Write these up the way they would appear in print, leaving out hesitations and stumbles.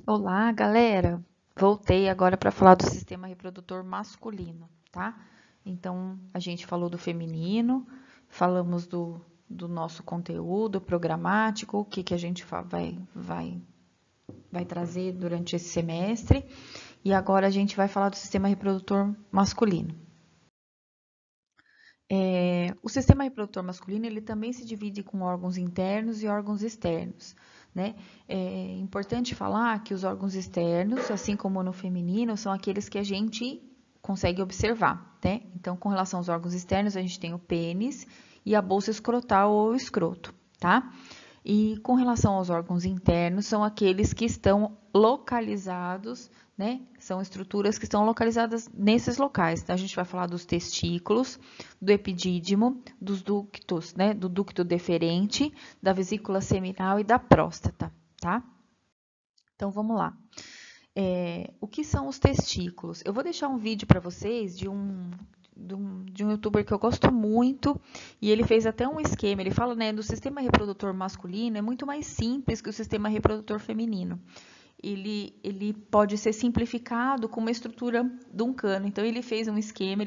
Olá, galera! Voltei agora para falar do sistema reprodutor masculino, tá? Então, a gente falou do feminino, falamos do nosso conteúdo programático, o que que a gente vai trazer durante esse semestre, e agora a gente vai falar do sistema reprodutor masculino. O sistema reprodutor masculino ele também se divide com órgãos internos e órgãos externos, né? É importante falar que os órgãos externos, assim como no feminino, são aqueles que a gente consegue observar, né? Então, com relação aos órgãos externos, a gente tem o pênis e a bolsa escrotal ou escroto, tá? E com relação aos órgãos internos, são aqueles que estão localizados, né? São estruturas que estão localizadas nesses locais. Então, a gente vai falar dos testículos, do epidídimo, dos ductos, né? Do ducto deferente, da vesícula seminal e da próstata, tá? Então, vamos lá. O que são os testículos? Eu vou deixar um vídeo para vocês de um youtuber que eu gosto muito, e ele fez até um esquema, ele fala, né, do sistema reprodutor masculino é muito mais simples que o sistema reprodutor feminino. Ele pode ser simplificado com uma estrutura de um cano. Então, ele fez um esquema,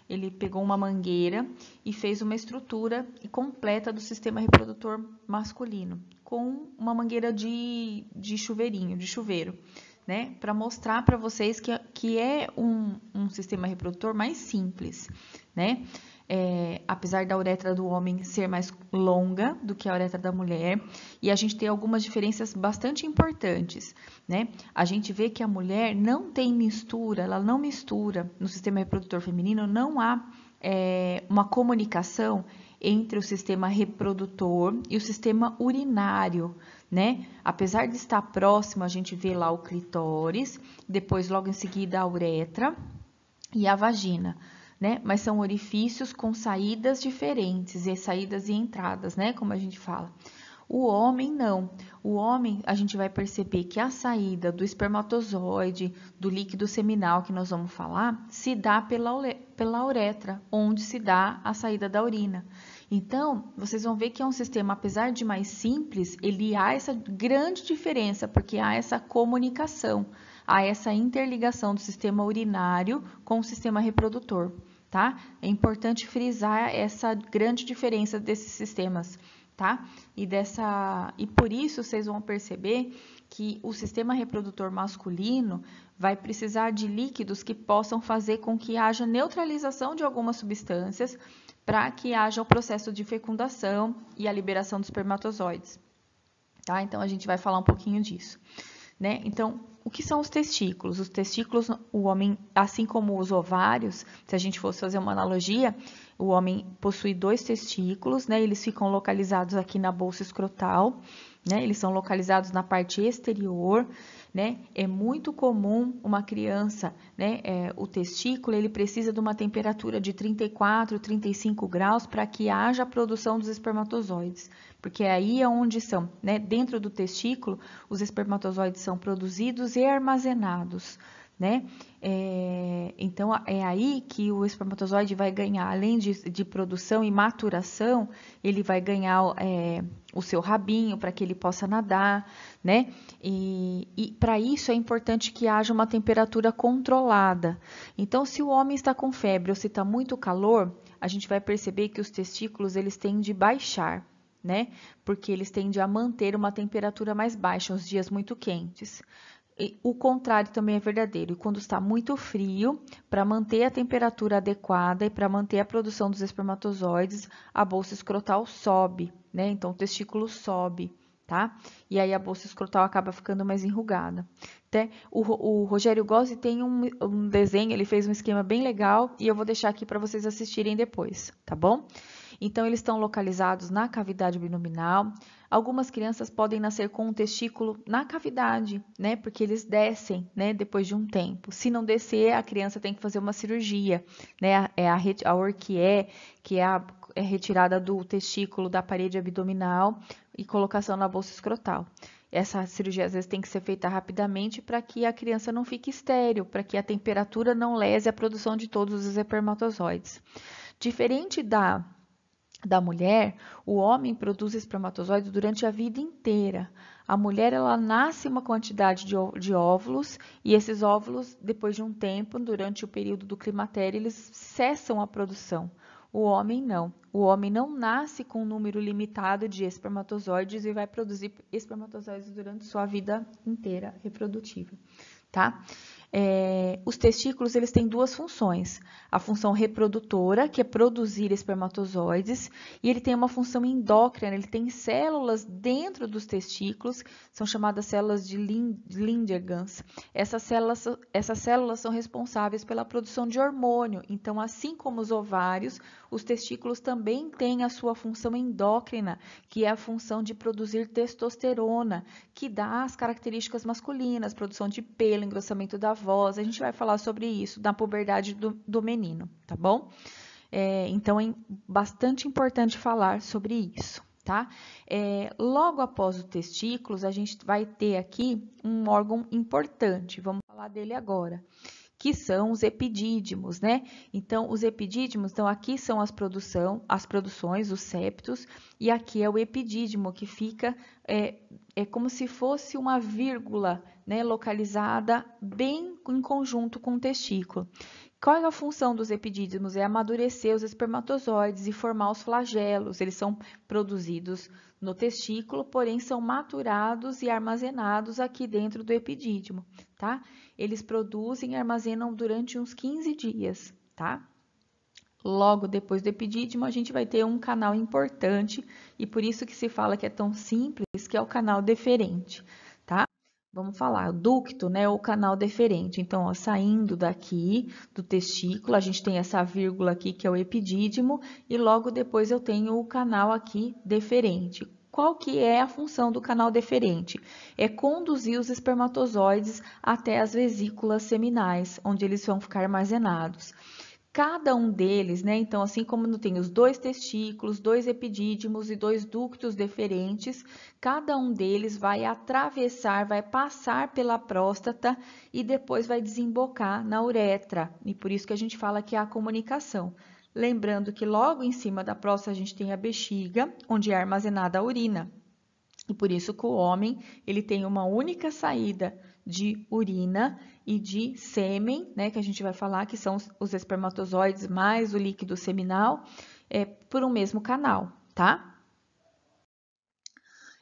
ele pegou uma mangueira e fez uma estrutura completa do sistema reprodutor masculino, com uma mangueira de chuveirinho, de chuveiro, né? Para mostrar para vocês que é um sistema reprodutor mais simples, né? Apesar da uretra do homem ser mais longa do que a uretra da mulher, e a gente tem algumas diferenças bastante importantes, né? A gente vê que a mulher não tem mistura, ela não mistura no sistema reprodutor feminino, não há uma comunicação entre o sistema reprodutor e o sistema urinário, né? Apesar de estar próximo, a gente vê lá o clitóris, depois logo em seguida a uretra e a vagina, né? Mas são orifícios com saídas diferentes, e saídas e entradas, né? Como a gente fala. O homem não. O homem, a gente vai perceber que a saída do espermatozoide, do líquido seminal que nós vamos falar, se dá pela uretra, onde se dá a saída da urina. Então, vocês vão ver que é um sistema, apesar de mais simples, ele há essa grande diferença, porque há essa comunicação, há essa interligação do sistema urinário com o sistema reprodutor, tá? É importante frisar essa grande diferença desses sistemas, tá? E por isso vocês vão perceber que o sistema reprodutor masculino vai precisar de líquidos que possam fazer com que haja neutralização de algumas substâncias para que haja o processo de fecundação e a liberação dos espermatozoides, tá? Então a gente vai falar um pouquinho disso, né? Então, o que são os testículos? Os testículos, o homem, assim como os ovários, se a gente fosse fazer uma analogia, o homem possui dois testículos, né? Eles ficam localizados aqui na bolsa escrotal, né? Eles são localizados na parte exterior, né? É muito comum uma criança, né? O testículo, ele precisa de uma temperatura de 34, 35 graus para que haja a produção dos espermatozoides, porque aí é onde são, né? Dentro do testículo, os espermatozoides são produzidos e armazenados, né? Então, é aí que o espermatozoide vai ganhar, além de produção e maturação, ele vai ganhar o seu rabinho para que ele possa nadar, né? E para isso é importante que haja uma temperatura controlada. Então, se o homem está com febre ou se está muito calor, a gente vai perceber que os testículos eles tendem de baixar, né? Porque eles tendem a manter uma temperatura mais baixa nos dias muito quentes. E o contrário também é verdadeiro. E quando está muito frio, para manter a temperatura adequada e para manter a produção dos espermatozoides, a bolsa escrotal sobe, né? Então o testículo sobe, tá? E aí a bolsa escrotal acaba ficando mais enrugada. Até o Rogério Gozzi tem um desenho, ele fez um esquema bem legal e eu vou deixar aqui para vocês assistirem depois, tá bom? Então, eles estão localizados na cavidade abdominal. Algumas crianças podem nascer com um testículo na cavidade, né? Porque eles descem, né? Depois de um tempo. Se não descer, a criança tem que fazer uma cirurgia, né? É a orquié, que é a retirada do testículo da parede abdominal e colocação na bolsa escrotal. Essa cirurgia às vezes tem que ser feita rapidamente para que a criança não fique estéril, para que a temperatura não lese a produção de todos os espermatozoides. Diferente da mulher, o homem produz espermatozoides durante a vida inteira. A mulher, ela nasce uma quantidade de óvulos e esses óvulos, depois de um tempo, durante o período do climatério, eles cessam a produção. O homem não. O homem não nasce com um número limitado de espermatozoides e vai produzir espermatozoides durante sua vida inteira reprodutiva, tá? Os testículos, eles têm duas funções. A função reprodutora, que é produzir espermatozoides, e ele tem uma função endócrina, ele tem células dentro dos testículos, são chamadas células de Langerhans. Essas células são responsáveis pela produção de hormônio. Então, assim como os ovários, os testículos também têm a sua função endócrina, que é a função de produzir testosterona, que dá as características masculinas, produção de pelo, engrossamento da voz. A gente vai falar sobre isso na puberdade do menino, tá bom? Então, é bastante importante falar sobre isso, tá? Logo após os testículos, a gente vai ter aqui um órgão importante, vamos falar dele agora, que são os epidídimos, né? Então, os epidídimos, então aqui são as produções, os septos, e aqui é o epidídimo, que fica, como se fosse uma vírgula, né, localizada bem em conjunto com o testículo. Qual é a função dos epidídimos? É amadurecer os espermatozoides e formar os flagelos. Eles são produzidos no testículo, porém são maturados e armazenados aqui dentro do epidídimo, tá? Eles produzem e armazenam durante uns 15 dias, tá? Logo depois do epidídimo, a gente vai ter um canal importante e por isso que se fala que é tão simples, que é o canal deferente, tá? Vamos falar, o ducto, né, ou canal deferente. Então, ó, saindo daqui do testículo, a gente tem essa vírgula aqui que é o epidídimo e logo depois eu tenho o canal aqui deferente. Qual que é a função do canal deferente? É conduzir os espermatozoides até as vesículas seminais, onde eles vão ficar armazenados. Cada um deles, né? Então, assim como tem os dois testículos, dois epidídimos e dois ductos deferentes, cada um deles vai atravessar, vai passar pela próstata e depois vai desembocar na uretra. E por isso que a gente fala que é a comunicação. Lembrando que logo em cima da próstata a gente tem a bexiga, onde é armazenada a urina. E por isso que o homem, ele tem uma única saída de urina e de sêmen, né, que a gente vai falar que são os espermatozoides mais o líquido seminal, por um mesmo canal, tá?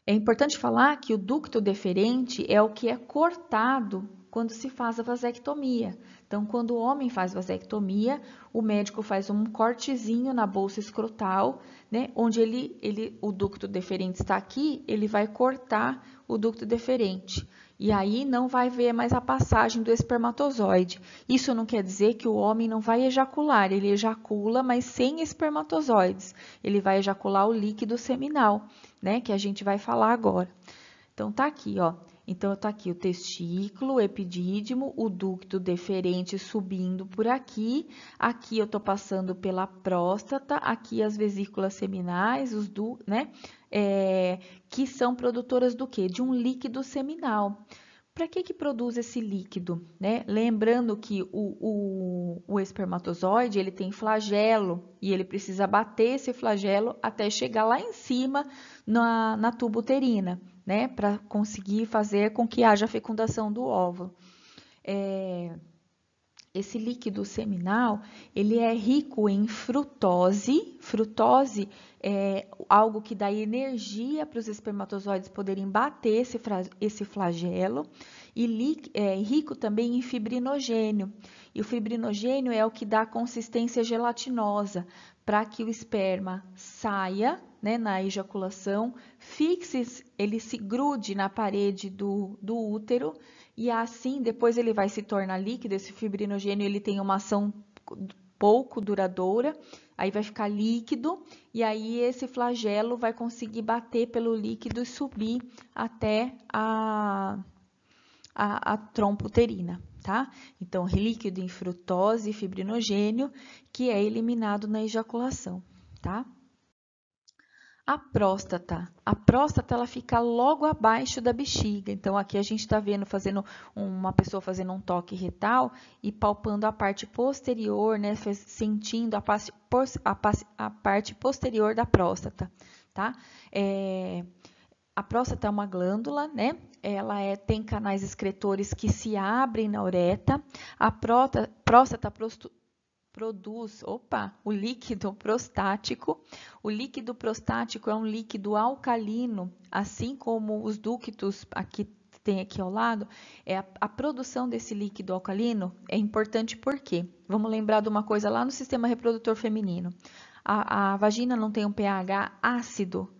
É importante falar que o ducto deferente é o que é cortado quando se faz a vasectomia. Então, quando o homem faz vasectomia, o médico faz um cortezinho na bolsa escrotal, né, onde o ducto deferente está aqui, ele vai cortar o ducto deferente. E aí não vai ver mais a passagem do espermatozoide. Isso não quer dizer que o homem não vai ejacular, ele ejacula, mas sem espermatozoides. Ele vai ejacular o líquido seminal, né, que a gente vai falar agora. Então, tá aqui, ó. Então, tá aqui o testículo, o epidídimo, o ducto deferente subindo por aqui. Aqui eu tô passando pela próstata, aqui as vesículas seminais, né? Que são produtoras do quê? De um líquido seminal. Para que produz esse líquido, né? Lembrando que o espermatozoide, ele tem flagelo e ele precisa bater esse flagelo até chegar lá em cima na tuba uterina, né? Para conseguir fazer com que haja fecundação do óvulo. Esse líquido seminal, ele é rico em frutose. Frutose é algo que dá energia para os espermatozoides poderem bater esse flagelo. E é rico também em fibrinogênio. E o fibrinogênio é o que dá consistência gelatinosa para que o esperma saia, né, na ejaculação, ele se grude na parede do útero e assim depois ele vai se tornar líquido. Esse fibrinogênio ele tem uma ação pouco duradoura, aí vai ficar líquido e aí esse flagelo vai conseguir bater pelo líquido e subir até a trompa uterina, tá? Então, líquido em frutose e fibrinogênio que é eliminado na ejaculação, tá? A próstata ela fica logo abaixo da bexiga. Então, aqui a gente está vendo, uma pessoa fazendo um toque retal e palpando a parte posterior, né? Sentindo a parte posterior da próstata, tá? A próstata é uma glândula, né? Ela tem canais excretores que se abrem na uretra. A próstata produz, o líquido prostático. O líquido prostático é um líquido alcalino, assim como os ductos aqui tem aqui ao lado. A produção desse líquido alcalino é importante porque, vamos lembrar de uma coisa lá no sistema reprodutor feminino. A vagina não tem um pH ácido,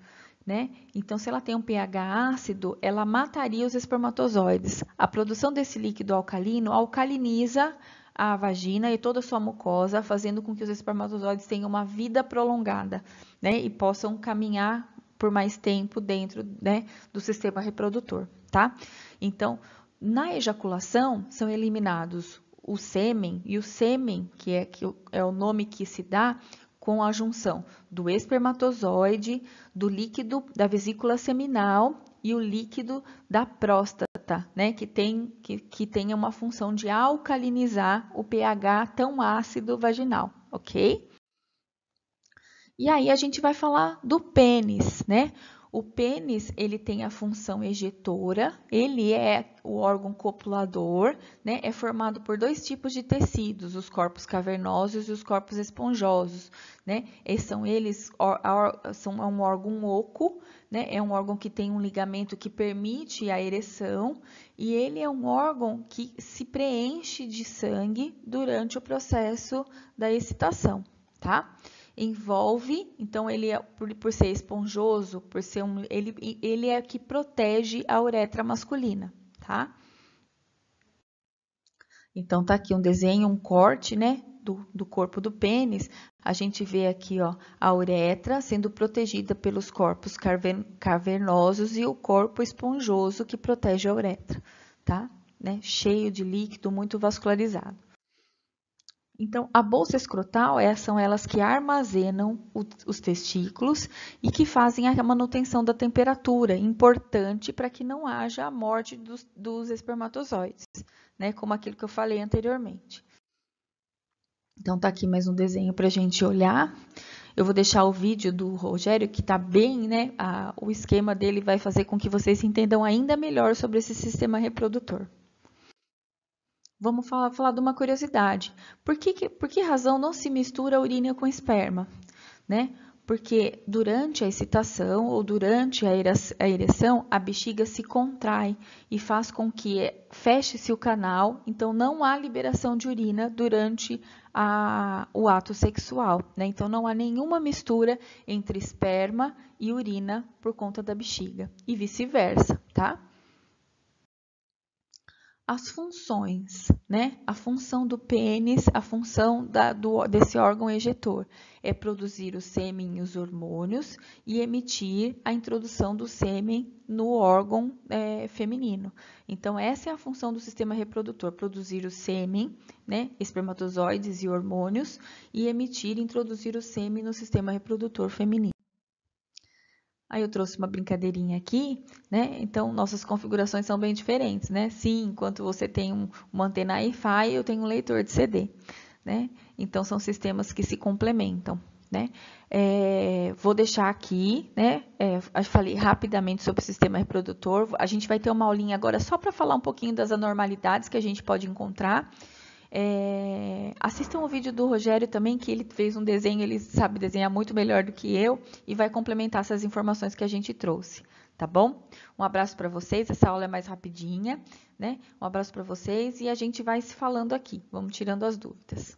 né? Então, se ela tem um pH ácido, ela mataria os espermatozoides. A produção desse líquido alcalino alcaliniza a vagina e toda a sua mucosa, fazendo com que os espermatozoides tenham uma vida prolongada, né? E possam caminhar por mais tempo dentro, né, do sistema reprodutor, tá? Então, na ejaculação, são eliminados o sêmen, e o sêmen, que é o nome que se dá com a junção do espermatozoide, do líquido da vesícula seminal e o líquido da próstata, né, que tem uma função de alcalinizar o pH tão ácido vaginal, ok? E aí a gente vai falar do pênis, né? O pênis, ele tem a função ejetora, ele é o órgão copulador, né? É formado por dois tipos de tecidos, os corpos cavernosos e os corpos esponjosos, né? São um órgão oco, né? É um órgão que tem um ligamento que permite a ereção e ele é um órgão que se preenche de sangue durante o processo da excitação, tá? Envolve, então ele é, por ser esponjoso, ele é que protege a uretra masculina, tá? Então tá aqui um desenho, um corte, né, do corpo do pênis. A gente vê aqui, ó, a uretra sendo protegida pelos corpos cavernosos e o corpo esponjoso que protege a uretra, tá? Né? Cheio de líquido, muito vascularizado. Então, a bolsa escrotal são elas que armazenam os testículos e que fazem a manutenção da temperatura, importante para que não haja a morte dos espermatozoides, né? Como aquilo que eu falei anteriormente. Então, tá aqui mais um desenho para a gente olhar. Eu vou deixar o vídeo do Rogério, que está bem, né? O esquema dele vai fazer com que vocês entendam ainda melhor sobre esse sistema reprodutor. Vamos falar de uma curiosidade. Por que razão não se mistura urina com esperma? Né? Porque durante a excitação ou durante a ereção, a bexiga se contrai e faz com que feche-se o canal, então não há liberação de urina durante o ato sexual. Né? Então não há nenhuma mistura entre esperma e urina por conta da bexiga e vice-versa, tá? As funções, né? A função do pênis, a função desse órgão ejetor é produzir o sêmen e os hormônios e emitir a introdução do sêmen no órgão feminino. Então, essa é a função do sistema reprodutor, produzir o sêmen, né? Espermatozoides e hormônios, e emitir e introduzir o sêmen no sistema reprodutor feminino. Aí eu trouxe uma brincadeirinha aqui, né? Então, nossas configurações são bem diferentes, né? Sim, enquanto você tem uma antena Wi-Fi, eu tenho um leitor de CD, né? Então, são sistemas que se complementam, né? Vou deixar aqui, né? Eu falei rapidamente sobre o sistema reprodutor. A gente vai ter uma aulinha agora só para falar um pouquinho das anormalidades que a gente pode encontrar. Assistam o vídeo do Rogério também, que ele fez um desenho, ele sabe desenhar muito melhor do que eu e vai complementar essas informações que a gente trouxe, tá bom? Um abraço para vocês, essa aula é mais rapidinha, né? Um abraço para vocês e a gente vai se falando aqui, vamos tirando as dúvidas.